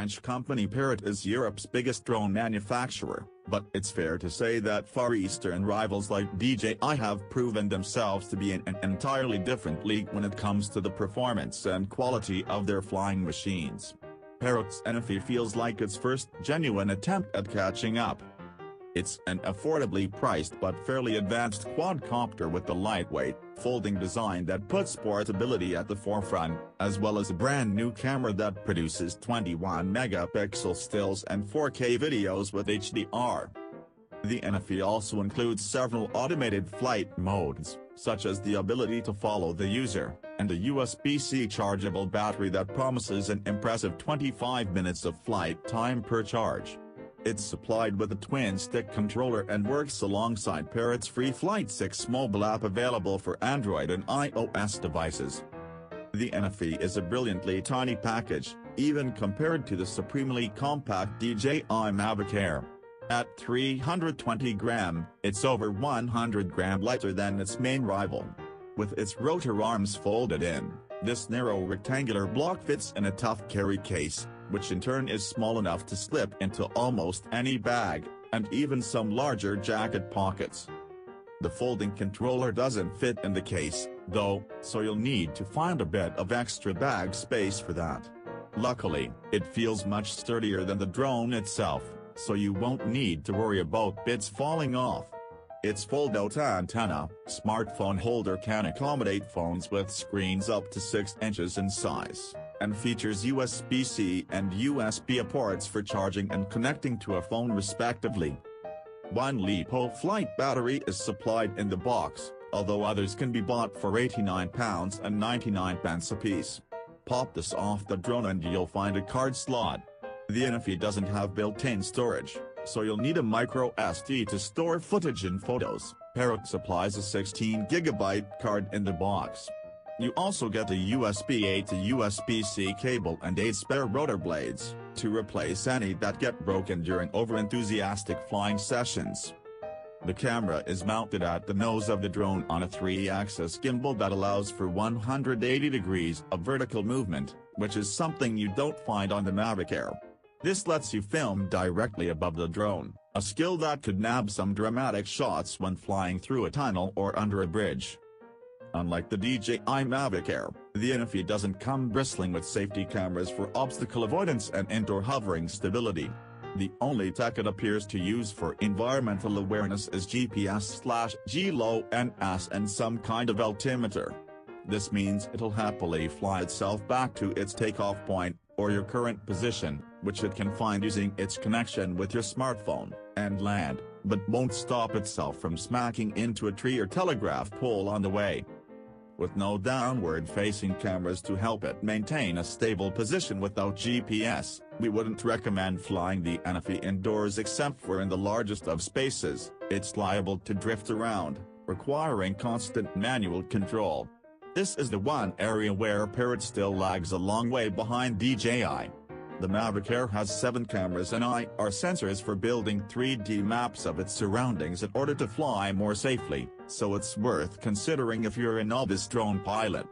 French company Parrot is Europe's biggest drone manufacturer, but it's fair to say that Far Eastern rivals like DJI have proven themselves to be in an entirely different league when it comes to the performance and quality of their flying machines. Parrot's Anafi feels like its first genuine attempt at catching up. It's an affordably priced but fairly advanced quadcopter with a lightweight, folding design that puts portability at the forefront, as well as a brand new camera that produces 21-megapixel stills and 4K videos with HDR. The Anafi also includes several automated flight modes, such as the ability to follow the user, and a USB-C chargeable battery that promises an impressive 25 minutes of flight time per charge. It's supplied with a twin-stick controller and works alongside Parrot's free Flight 6 mobile app available for Android and iOS devices. The Anafi is a brilliantly tiny package, even compared to the supremely compact DJI Mavic Air. At 320 grams, it's over 100 grams lighter than its main rival. With its rotor arms folded in, this narrow rectangular block fits in a tough carry case, which in turn is small enough to slip into almost any bag, and even some larger jacket pockets. The folding controller doesn't fit in the case, though, so you'll need to find a bit of extra bag space for that. Luckily, it feels much sturdier than the drone itself, so you won't need to worry about bits falling off. Its fold-out antenna, smartphone holder can accommodate phones with screens up to 6 inches in size, and features USB-C and USB-A ports for charging and connecting to a phone respectively. One LiPo flight battery is supplied in the box, although others can be bought for £89.99 apiece. Pop this off the drone and you'll find a card slot. The Anafi doesn't have built-in storage, so you'll need a micro SD to store footage and photos. Parrot supplies a 16GB card in the box. You also get a USB-A to USB-C cable and 8 spare rotor blades, to replace any that get broken during over-enthusiastic flying sessions. The camera is mounted at the nose of the drone on a 3-axis gimbal that allows for 180 degrees of vertical movement, which is something you don't find on the Mavic Air. This lets you film directly above the drone, a skill that could nab some dramatic shots when flying through a tunnel or under a bridge. Unlike the DJI Mavic Air, the Anafi doesn't come bristling with safety cameras for obstacle avoidance and indoor hovering stability. The only tech it appears to use for environmental awareness is GPS/GLONASS and some kind of altimeter. This means it'll happily fly itself back to its takeoff point, or your current position, which it can find using its connection with your smartphone, and land, but won't stop itself from smacking into a tree or telegraph pole on the way. With no downward-facing cameras to help it maintain a stable position without GPS, we wouldn't recommend flying the Anafi indoors except for in the largest of spaces. It's liable to drift around, requiring constant manual control. This is the one area where Parrot still lags a long way behind DJI. The Mavic Air has 7 cameras and IR sensors for building 3D maps of its surroundings in order to fly more safely, so it's worth considering if you're a novice drone pilot.